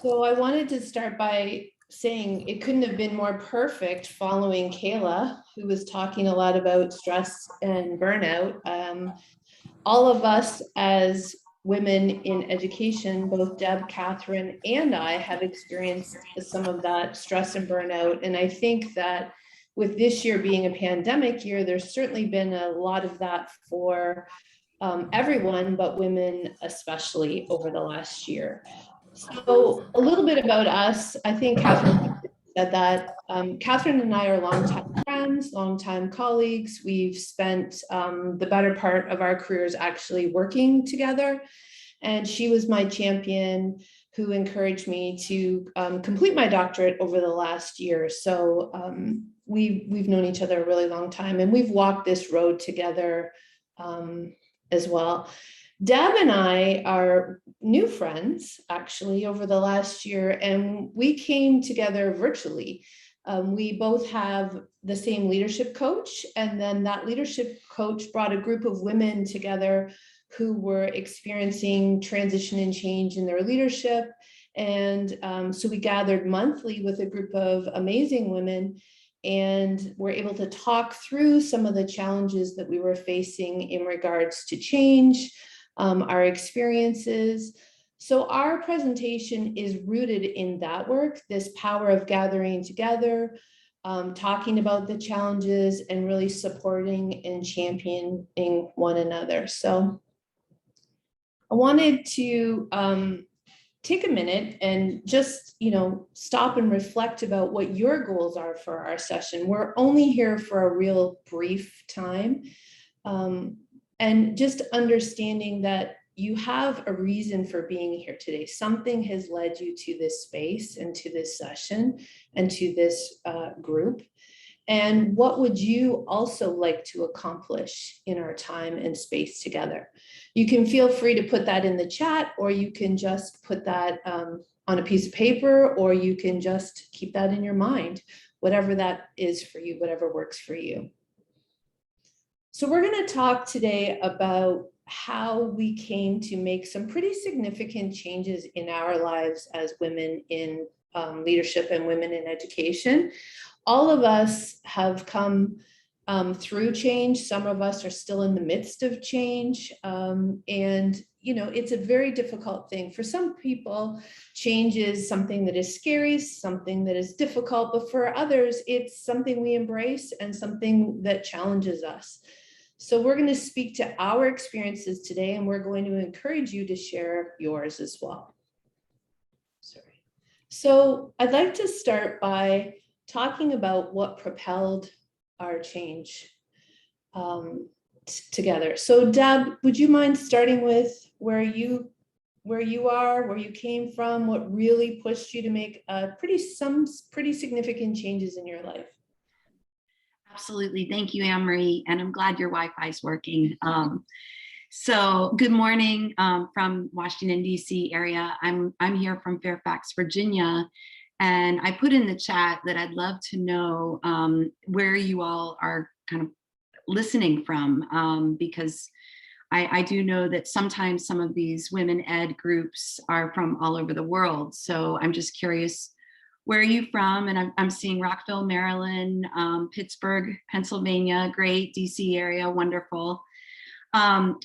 So I wanted to start by saying it couldn't have been more perfect following Kayla, who was talking a lot about stress and burnout. All of us as women in education, both Deb, Catherine, and I have experienced some of that stress and burnout. And I think that with this year being a pandemic year, there's certainly been a lot of that for everyone, but women especially over the last year. So a little bit about us. I think Catherine said that. Catherine and I are longtime friends, longtime colleagues. We've spent the better part of our careers actually working together. And she was my champion who encouraged me to complete my doctorate over the last year. So we've known each other a really long time, and we've walked this road together as well. Deb and I are new friends actually over the last year, and we came together virtually. We both have the same leadership coach, and then that leadership coach brought a group of women together who were experiencing transition and change in their leadership. And so we gathered monthly with a group of amazing women, and we're able to talk through some of the challenges that we were facing in regards to change, our experiences. So our presentation is rooted in that work, this power of gathering together, talking about the challenges, and really supporting and championing one another. So I wanted to take a minute and just, stop and reflect about what your goals are for our session. We're only here for a real brief time. And just understanding that you have a reason for being here today. Something has led you to this space and to this session and to this group. And what would you also like to accomplish in our time and space together? You can feel free to put that in the chat, or you can just put that on a piece of paper, or you can just keep that in your mind, whatever that is for you, whatever works for you. So we're going to talk today about how we came to make some pretty significant changes in our lives as women in leadership and women in education. All of us have come through change. Some of us are still in the midst of change. And, it's a very difficult thing. For some people, change is something that is scary, something that is difficult, but for others, it's something we embrace and something that challenges us. So we're going to speak to our experiences today, and we're going to encourage you to share yours as well. Sorry. So I'd like to start by talking about what propelled our change together. So Deb, would you mind starting with where you are, where you came from, what really pushed you to make some pretty significant changes in your life? Absolutely. Thank you, Anne-Marie. And I'm glad your Wi-Fi is working. So good morning from Washington, D.C. area. I'm here from Fairfax, Virginia. And I put in the chat that I'd love to know where you all are kind of listening from, because I do know that sometimes some of these women ed groups are from all over the world. So I'm just curious, where are you from? And I'm seeing Rockville, Maryland, Pittsburgh, Pennsylvania, great, DC area, wonderful.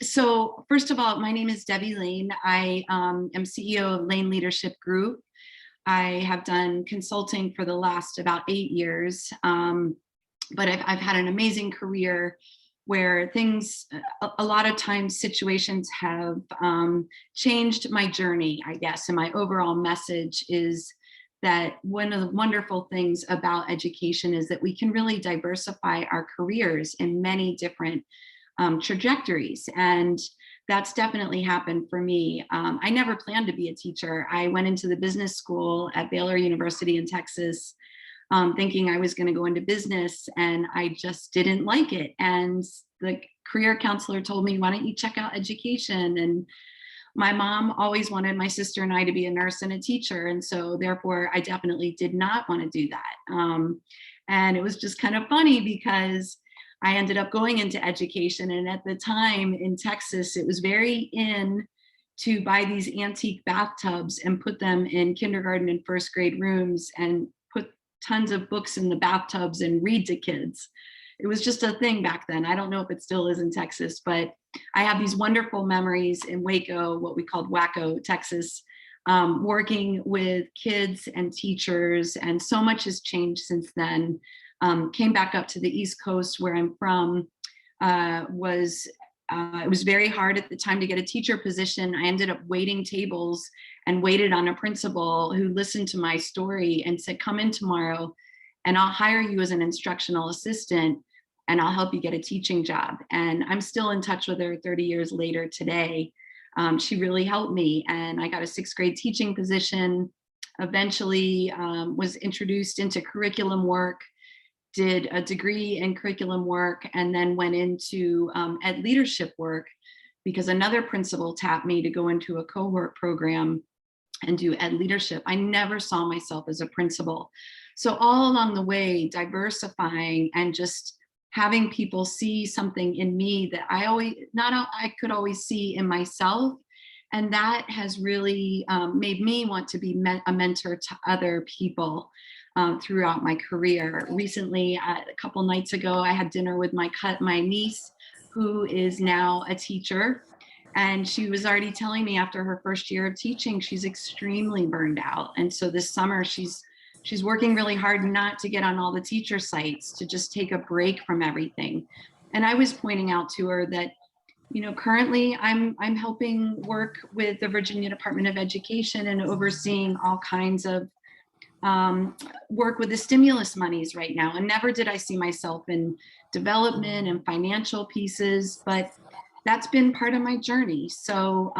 So first of all, my name is Debbie Lane. I am CEO of Lane Leadership Group. I have done consulting for the last about 8 years, but I've had an amazing career where things, a lot of times situations have changed my journey, I guess, and my overall message is that one of the wonderful things about education is that we can really diversify our careers in many different trajectories. And that's definitely happened for me. I never planned to be a teacher. I went into the business school at Baylor University in Texas, thinking I was going to go into business, and I just didn't like it. And the career counselor told me, why don't you check out education? And my mom always wanted my sister and I to be a nurse and a teacher. And so therefore, I definitely did not want to do that. And it was just kind of funny because I ended up going into education. And at the time in Texas, it was very in to buy these antique bathtubs and put them in kindergarten and first grade rooms and put tons of books in the bathtubs and read to kids. It was just a thing back then. I don't know if it still is in Texas, but I have these wonderful memories in Waco, what we called Waco, Texas, working with kids and teachers, and so much has changed since then. Came back up to the East Coast where I'm from. It was very hard at the time to get a teacher position. I ended up waiting tables and waited on a principal who listened to my story and said, come in tomorrow and I'll hire you as an instructional assistant and I'll help you get a teaching job. And I'm still in touch with her 30 years later today. She really helped me, and I got a 6th grade teaching position. Eventually was introduced into curriculum work, did a degree in curriculum work, and then went into ed leadership work because another principal tapped me to go into a cohort program and do ed leadership. I never saw myself as a principal. So all along the way, diversifying and just having people see something in me that I could always see in myself. And that has really made me want to be a mentor to other people throughout my career. Recently, a couple nights ago, I had dinner with my niece, who is now a teacher. And she was already telling me after her first year of teaching, she's extremely burned out. And so this summer, she's working really hard not to get on all the teacher sites, to just take a break from everything. And I was pointing out to her that, currently I'm helping work with the Virginia Department of Education and overseeing all kinds of work with the stimulus monies right now. And never did I see myself in development and financial pieces, but that's been part of my journey. So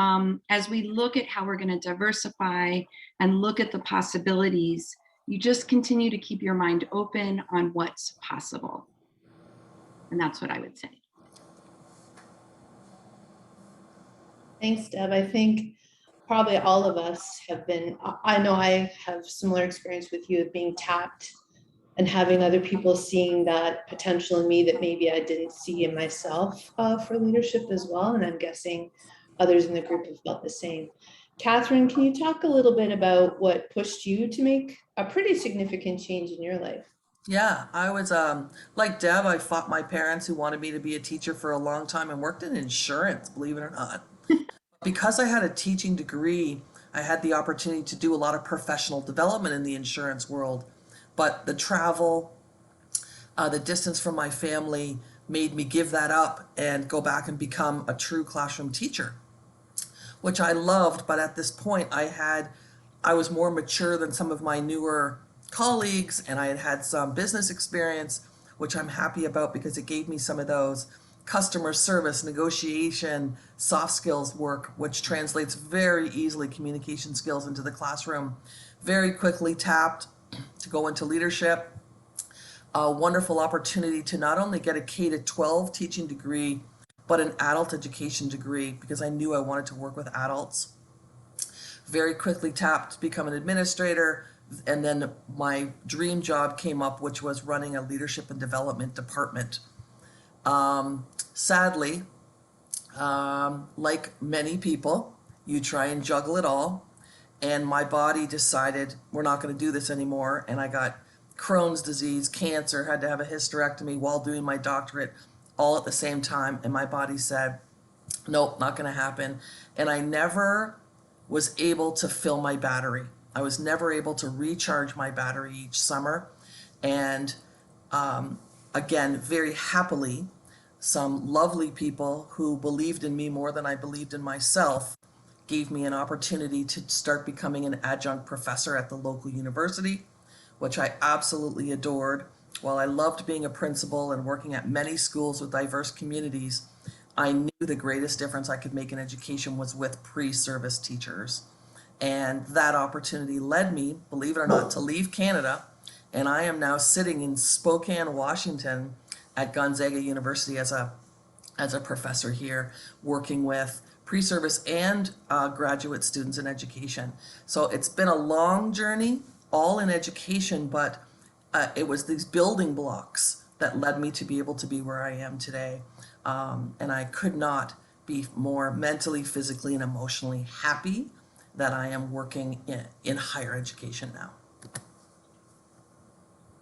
as we look at how we're going to diversify and look at the possibilities, you just continue to keep your mind open on what's possible. And that's what I would say. Thanks, Deb. I think probably all of us have been, I know I have similar experience with you of being tapped and having other people seeing that potential in me that maybe I didn't see in myself for leadership as well. And I'm guessing others in the group have felt the same. Catherine, can you talk a little bit about what pushed you to make a pretty significant change in your life? Yeah, I was like Deb, I fought my parents who wanted me to be a teacher for a long time and worked in insurance, believe it or not. Because I had a teaching degree, I had the opportunity to do a lot of professional development in the insurance world. But the travel, the distance from my family made me give that up and go back and become a true classroom teacher, which I loved. But at this point, I was more mature than some of my newer colleagues, and I had had some business experience, which I'm happy about because it gave me some of those customer service, negotiation, soft skills work, which translates very easily communication skills into the classroom. Very quickly tapped to go into leadership. A wonderful opportunity to not only get a K to 12 teaching degree, but an adult education degree because I knew I wanted to work with adults. Very quickly tapped to become an administrator, and then my dream job came up, which was running a leadership and development department. Sadly, like many people, you try and juggle it all, and my body decided we're not going to do this anymore, and I got Crohn's disease, cancer, had to have a hysterectomy while doing my doctorate all at the same time, and my body said, nope, not going to happen. And I never was able to fill my battery. I was never able to recharge my battery each summer. And again, very happily, some lovely people who believed in me more than I believed in myself gave me an opportunity to start becoming an adjunct professor at the local university, which I absolutely adored. While I loved being a principal and working at many schools with diverse communities, I knew the greatest difference I could make in education was with pre-service teachers. And that opportunity led me, believe it or not, to leave Canada. And I am now sitting in Spokane, Washington at Gonzaga University as a professor here, working with pre-service and graduate students in education. So it's been a long journey, all in education, but it was these building blocks that led me to be able to be where I am today. And I could not be more mentally, physically, and emotionally happy that I am working in higher education now.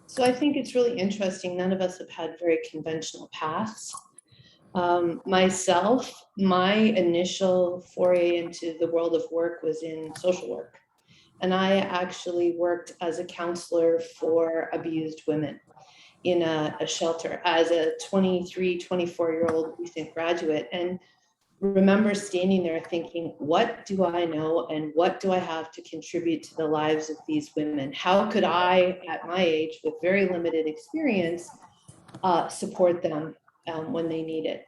So I think it's really interesting. None of us have had very conventional paths. Myself, my initial foray into the world of work was in social work. And I actually worked as a counselor for abused women in a shelter as a 23, 24-year-old recent graduate. And remember standing there thinking, what do I know and what do I have to contribute to the lives of these women? How could I, at my age, with very limited experience, support them when they need it?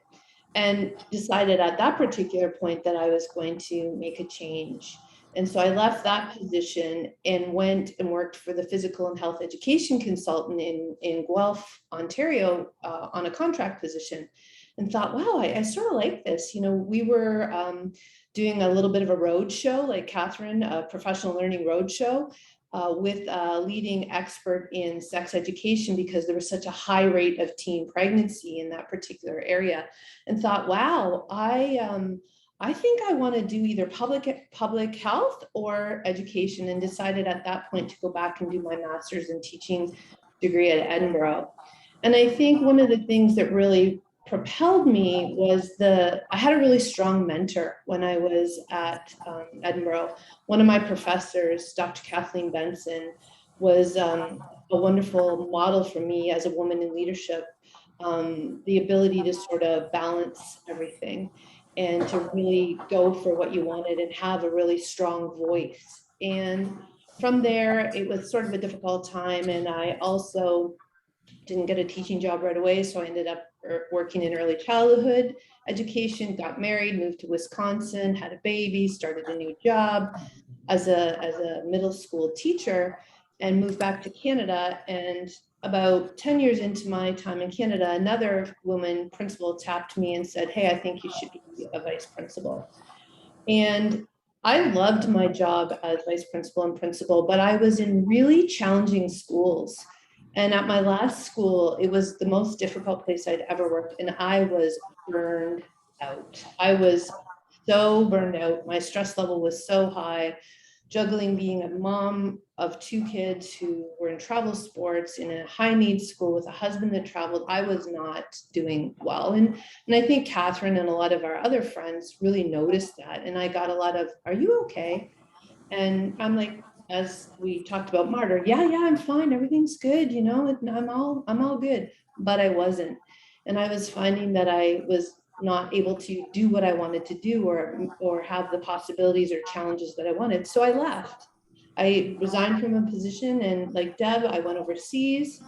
And decided at that particular point that I was going to make a change. And so I left that position and went and worked for the physical and health education consultant in Guelph, Ontario, on a contract position, and thought, wow, I sort of like this. You know, we were doing a little bit of a road show, like Catherine, a professional learning road show, with a leading expert in sex education, because there was such a high rate of teen pregnancy in that particular area, and thought, wow, I think I want to do either public health or education, and decided at that point to go back and do my master's in teaching degree at Edinburgh. And I think one of the things that really propelled me was I had a really strong mentor when I was at Edinburgh. One of my professors, Dr. Kathleen Benson, was a wonderful model for me as a woman in leadership, the ability to sort of balance everything and to really go for what you wanted and have a really strong voice. And from there, it was sort of a difficult time. And I also didn't get a teaching job right away. So I ended up working in early childhood education, got married, moved to Wisconsin, had a baby, started a new job as a middle school teacher, and moved back to Canada. And about 10 years into my time in Canada, another woman principal tapped me and said, hey, I think you should be a vice principal. And I loved my job as vice principal and principal, but I was in really challenging schools. And at my last school, it was the most difficult place I'd ever worked, and I was burned out. I was so burned out. My stress level was so high, juggling being a mom of two kids who were in travel sports in a high needs school with a husband that traveled. I was not doing well. And I think Catherine and a lot of our other friends really noticed that. And I got a lot of, are you okay? And I'm like, as we talked about Martyr, yeah, I'm fine. Everything's good. You know, I'm all good, but I wasn't. And I was finding that I was not able to do what I wanted to do, or have the possibilities or challenges that I wanted. So I left. I resigned from a position, and like Deb, I went overseas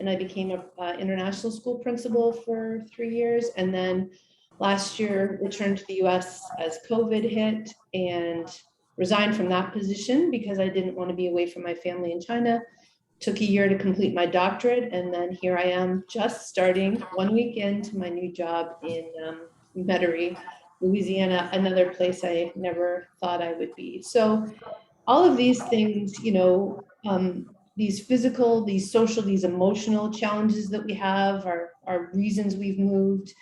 and I became a international school principal for 3 years. And then last year returned to the US as COVID hit, and resigned from that position because I didn't want to be away from my family in China. Took a year to complete my doctorate, and then here I am just starting 1 week into my new job in Metairie, Louisiana, another place I never thought I would be. So all of these things, you know, these physical, these social, these emotional challenges that we have are reasons we've moved.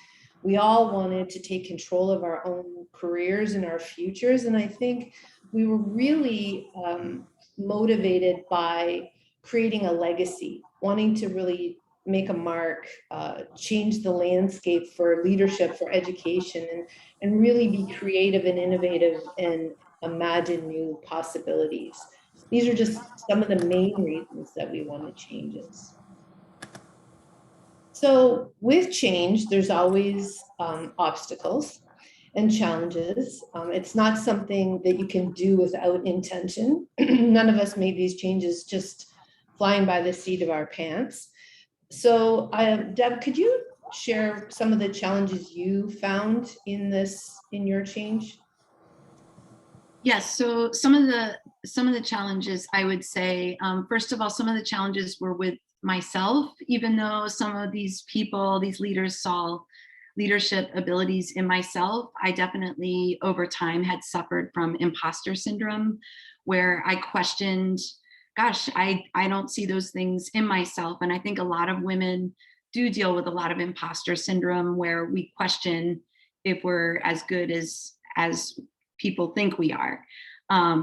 We all wanted to take control of our own careers and our futures. And I think we were really motivated by creating a legacy, wanting to really make a mark, change the landscape for leadership, for education, and really be creative and innovative and imagine new possibilities. These are just some of the main reasons that we want to changes. So with change, there's always obstacles and challenges. It's not something that you can do without intention. None of us made these changes just flying by the seat of our pants. So Deb, could you share some of the challenges you found in your change? Yes, so some of the challenges, I would say, first of all, some of the challenges were with myself, even though some of these people, these leaders, saw leadership abilities in myself. I definitely over time had suffered from imposter syndrome, where I questioned, gosh, I don't see those things in myself. And I think a lot of women do deal with a lot of imposter syndrome, where we question, we're as good as people think we are.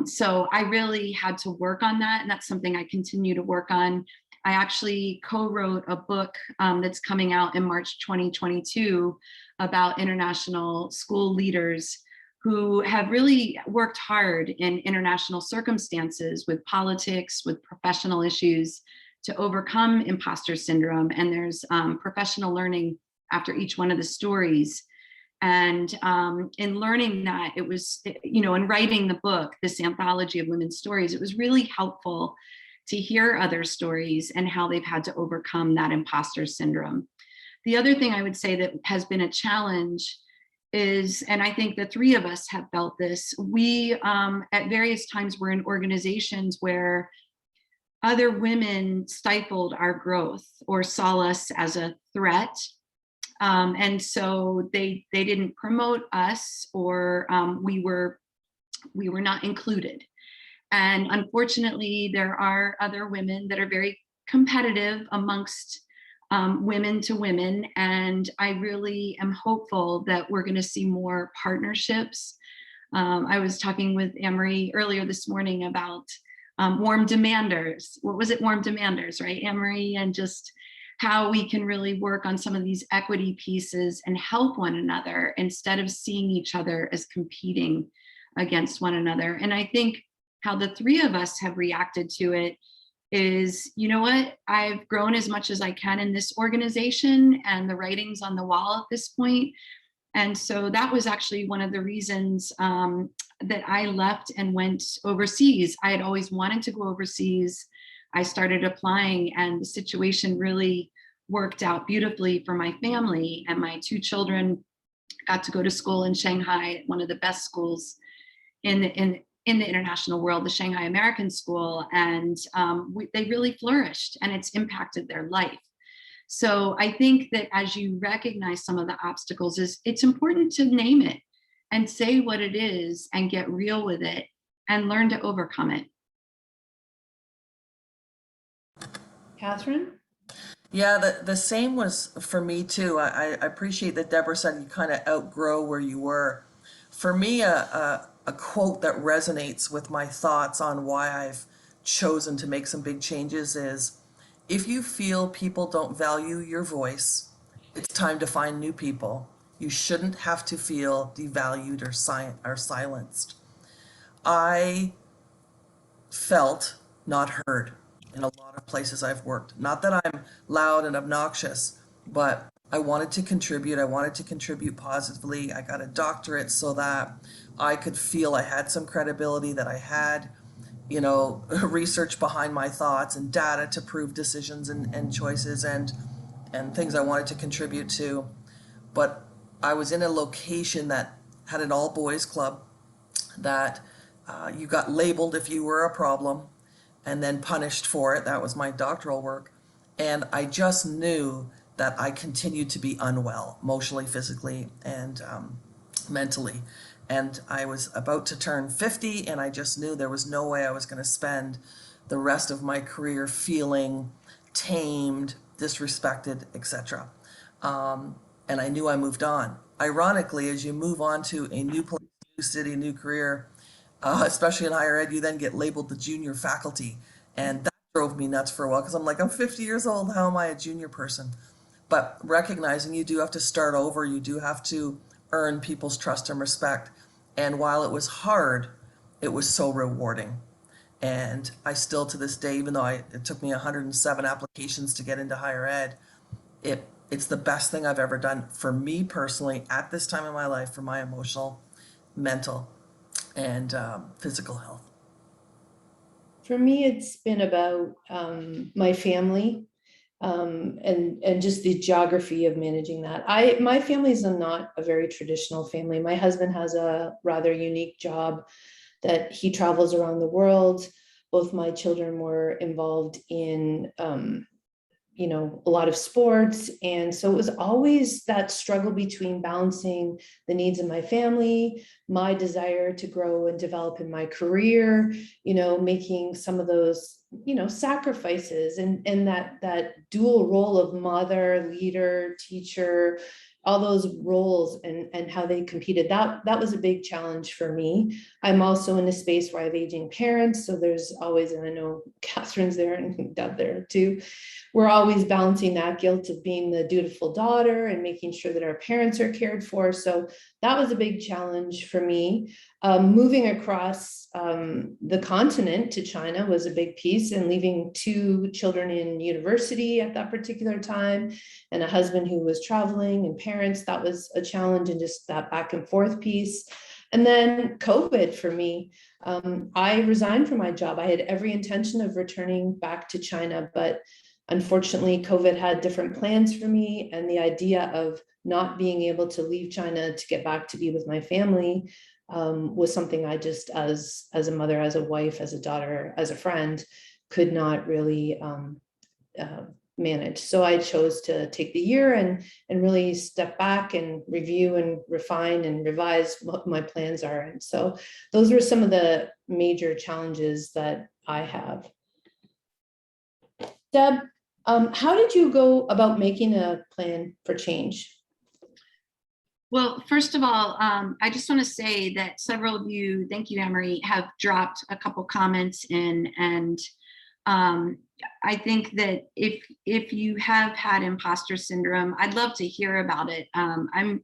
So I really had to work on that, and that's something I continue to work on. I actually co-wrote a book that's coming out in March 2022 about international school leaders who have really worked hard in international circumstances with politics, with professional issues, to overcome imposter syndrome. And there's professional learning after each one of the stories. And in learning that, it was, in writing the book, this anthology of women's stories, it was really helpful to hear other stories and how they've had to overcome that imposter syndrome. The other thing I would say that has been a challenge is, and I think the three of us have felt this, we at various times were in organizations where other women stifled our growth or saw us as a threat. And so they didn't promote us, or we were not included. And unfortunately, there are other women that are very competitive amongst women to women. And I really am hopeful that we're going to see more partnerships. I was talking with Anne-Marie earlier this morning about warm demanders. What was it? Warm demanders, right, Anne-Marie? And just how we can really work on some of these equity pieces and help one another instead of seeing each other as competing against one another. And I think how the three of us have reacted to it is, you know what, I've grown as much as I can in this organization, and the writing's on the wall at this point. And so that was actually one of the reasons that I left and went overseas. I had always wanted to go overseas. I started applying, and the situation really worked out beautifully for my family, and my two children got to go to school in Shanghai, one of the best schools in the international world, the Shanghai American School, and they really flourished, and it's impacted their life. So I think that as you recognize some of the obstacles, it's important to name it and say what it is and get real with it and learn to overcome it. Catherine? Yeah, the same was for me too. I appreciate that Debra said you kind of outgrow where you were. For me, a quote that resonates with my thoughts on why I've chosen to make some big changes is, if you feel people don't value your voice, it's time to find new people. You shouldn't have to feel devalued or silenced. I felt not heard in a lot of places I've worked. Not that I'm loud and obnoxious, but I wanted to contribute. I wanted to contribute positively. I got a doctorate so that I could feel I had some credibility, that I had, research behind my thoughts and data to prove decisions and choices and things I wanted to contribute to. But I was in a location that had an all boys club that you got labeled if you were a problem and then punished for it. That was my doctoral work. And I just knew that I continued to be unwell, emotionally, physically, and mentally. And I was about to turn 50, and I just knew there was no way I was going to spend the rest of my career feeling tamed, disrespected, etc. And I knew I moved on. Ironically, as you move on to a new place, new city, new career, especially in higher ed, you then get labeled the junior faculty. And that drove me nuts for a while, because I'm like, I'm 50 years old. How am I a junior person? But recognizing you do have to start over. You do have to earn people's trust and respect. And while it was hard, it was so rewarding. And I still, to this day, even though it took me 107 applications to get into higher ed, it's the best thing I've ever done for me personally at this time in my life, for my emotional, mental, and physical health. For me, it's been about my family and just the geography of managing that. My family is not a very traditional family. My husband has a rather unique job that he travels around the world. Both my children were involved in a lot of sports. And so it was always that struggle between balancing the needs of my family, my desire to grow and develop in my career, making some of those, sacrifices, and that dual role of mother, leader, teacher, all those roles and how they competed, that was a big challenge for me. I'm also in a space where I have aging parents, so there's always, and I know Catherine's there and Deb there too, we're always balancing that guilt of being the dutiful daughter and making sure that our parents are cared for. So that was a big challenge for me. Moving across the continent to China was a big piece, and leaving 2 children in university at that particular time, and a husband who was traveling, and parents, that was a challenge, and just that back and forth piece. And then COVID for me, I resigned from my job. I had every intention of returning back to China, but unfortunately, COVID had different plans for me, and the idea of not being able to leave China to get back to be with my family was something I just, as a mother, as a wife, as a daughter, as a friend, could not really manage. So I chose to take the year and really step back and review and refine and revise what my plans are. And so those were some of the major challenges that I have. Deb, how did you go about making a plan for change? Well, first of all, I just want to say that several of you, thank you, Anne-Marie, have dropped a couple comments in, and I think that if you have had imposter syndrome, I'd love to hear about it. I'm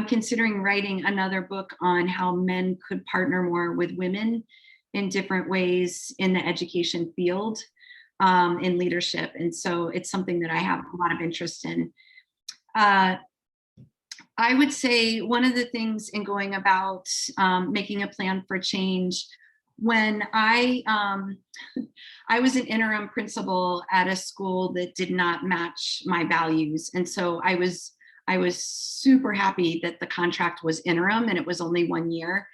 considering writing another book on how men could partner more with women in different ways in the education field, in leadership, and so it's something that I have a lot of interest in. I would say one of the things in going about making a plan for change, when I was an interim principal at a school that did not match my values, and so I was super happy that the contract was interim and it was only 1 year.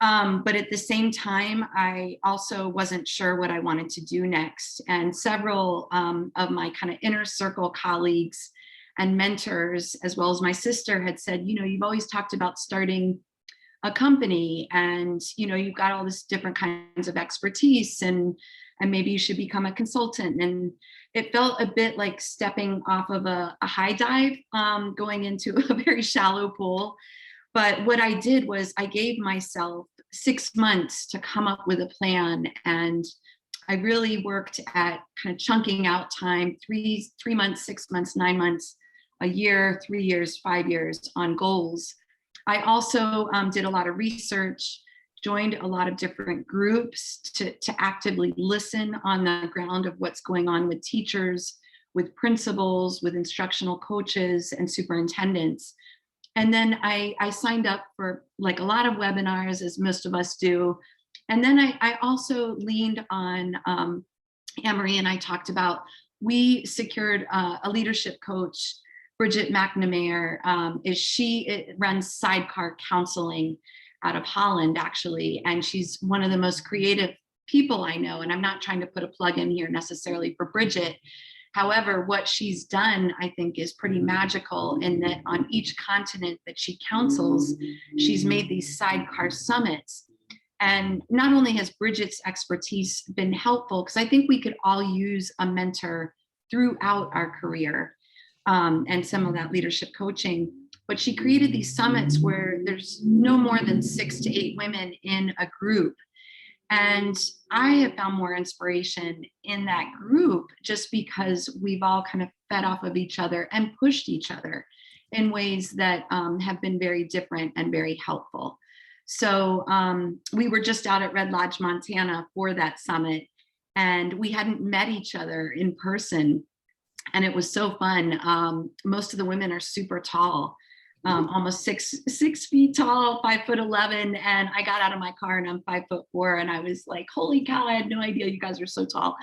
But at the same time, I also wasn't sure what I wanted to do next. And several of my kind of inner circle colleagues and mentors, as well as my sister, had said, you know, you've always talked about starting a company, and you know, you've got all this different kinds of expertise, and maybe you should become a consultant. And it felt a bit like stepping off of a high dive, going into a very shallow pool. But what I did was I gave myself 6 months to come up with a plan, and I really worked at kind of chunking out time, three months, 6 months, 9 months, a year, 3 years, 5 years on goals. I also did a lot of research, joined a lot of different groups to actively listen on the ground of what's going on with teachers, with principals, with instructional coaches and superintendents. And then I signed up for like a lot of webinars, as most of us do. And then I also leaned on, Anne-Marie and I talked about, we secured a leadership coach, Bridget McNamara. She runs Sidecar Counseling out of Holland, actually. And she's one of the most creative people I know. And I'm not trying to put a plug in here necessarily for Bridget. However, what she's done, I think, is pretty magical in that on each continent that she counsels, she's made these sidecar summits. And not only has Bridget's expertise been helpful, because I think we could all use a mentor throughout our career, and some of that leadership coaching, but she created these summits where there's no more than 6 to 8 women in a group. And I have found more inspiration in that group just because we've all kind of fed off of each other and pushed each other in ways that have been very different and very helpful. So we were just out at Red Lodge, Montana for that summit, and we hadn't met each other in person. And it was so fun. Most of the women are super tall. Almost six feet tall, 5'11", and I got out of my car and I'm 5'4", and I was like, holy cow, I had no idea you guys are so tall.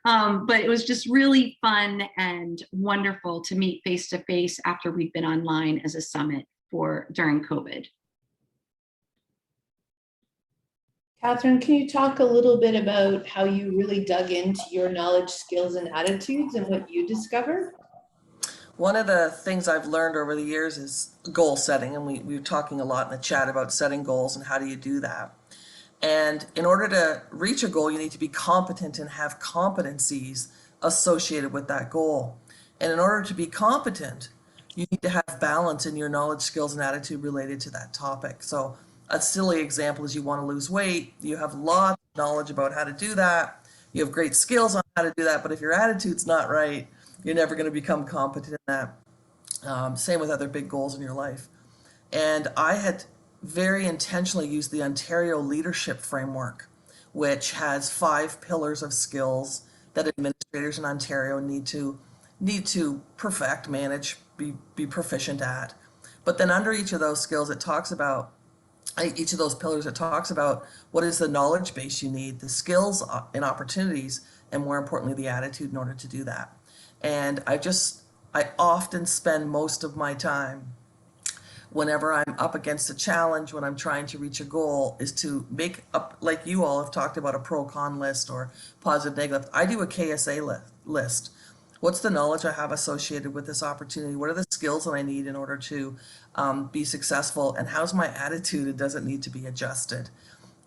But it was just really fun and wonderful to meet face to face after we've been online as a summit during COVID. Catherine, can you talk a little bit about how you really dug into your knowledge, skills, and attitudes and what you discovered? One of the things I've learned over the years is goal setting, and we were talking a lot in the chat about setting goals and how do you do that. And in order to reach a goal, you need to be competent and have competencies associated with that goal. And in order to be competent, you need to have balance in your knowledge, skills, and attitude related to that topic. So a silly example is you want to lose weight, you have lots of knowledge about how to do that, you have great skills on how to do that, but if your attitude's not right, you're never going to become competent in that. Same with other big goals in your life. And I had very intentionally used the Ontario Leadership Framework, which has 5 pillars of skills that administrators in Ontario need to perfect, manage, be proficient at. But then under each of those skills, it talks about each of those pillars. It talks about what is the knowledge base you need, the skills and opportunities, and more importantly, the attitude in order to do that. And I often spend most of my time whenever I'm up against a challenge, when I'm trying to reach a goal, is to make up, like you all have talked about, a pro-con list or positive negative. I do a KSA list. What's the knowledge I have associated with this opportunity? What are the skills that I need in order to be successful? And how's my attitude? It doesn't need to be adjusted.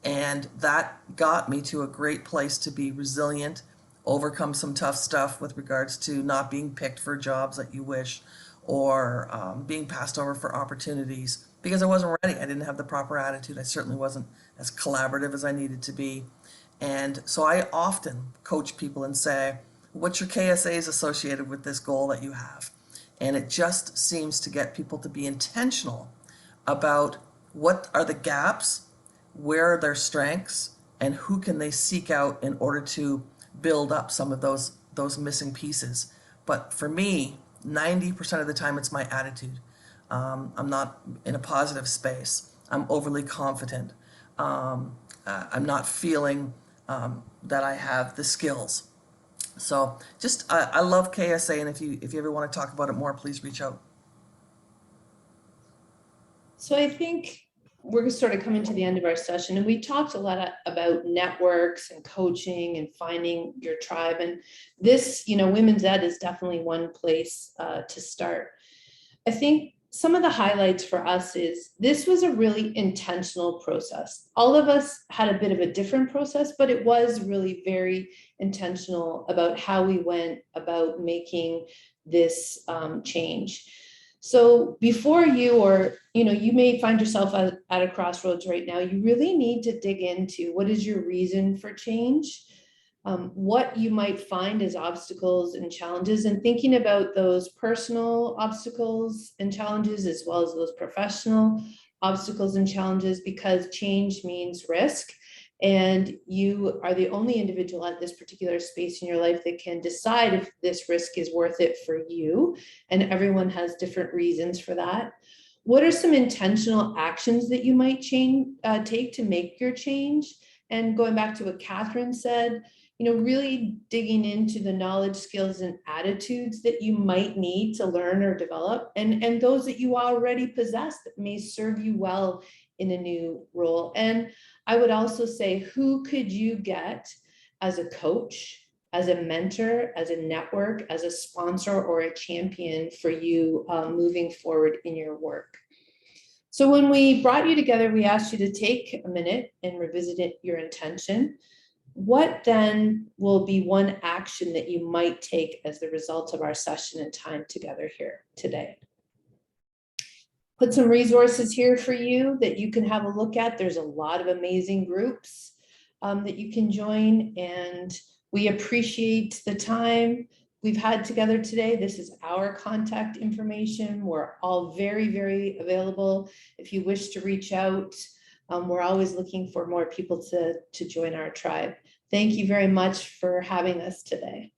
And that got me to a great place to be resilient, overcome some tough stuff with regards to not being picked for jobs that you wish, or being passed over for opportunities because I wasn't ready. I didn't have the proper attitude. I certainly wasn't as collaborative as I needed to be. And so I often coach people and say, what's your KSAs associated with this goal that you have? And it just seems to get people to be intentional about what are the gaps, where are their strengths, and who can they seek out in order to build up some of those missing pieces. But for me, 90% of the time, it's my attitude. I'm not in a positive space. I'm overly confident. I'm not feeling that I have the skills. So just, I love KSA, and if you ever want to talk about it more, please reach out. So I think we're sort of coming to the end of our session, and we talked a lot about networks and coaching and finding your tribe. And this, Women's Ed is definitely one place to start. I think some of the highlights for us is this was a really intentional process. All of us had a bit of a different process, but it was really very intentional about how we went about making this change. So before you may find yourself at a crossroads right now, you really need to dig into what is your reason for change, what you might find as obstacles and challenges, and thinking about those personal obstacles and challenges as well as those professional obstacles and challenges, because change means risk. And you are the only individual at this particular space in your life that can decide if this risk is worth it for you. And everyone has different reasons for that. What are some intentional actions that you might take to make your change? And going back to what Catherine said, really digging into the knowledge, skills, and attitudes that you might need to learn or develop, and those that you already possess that may serve you well in a new role. And I would also say, who could you get as a coach, as a mentor, as a network, as a sponsor, or a champion for you moving forward in your work? So when we brought you together, we asked you to take a minute and revisit your intention. What then will be one action that you might take as the result of our session and time together here today? Put some resources here for you that you can have a look at. There's a lot of amazing groups that you can join, and we appreciate the time we've had together today. This is our contact information. We're all very, very available. If you wish to reach out, we're always looking for more people to join our tribe. Thank you very much for having us today.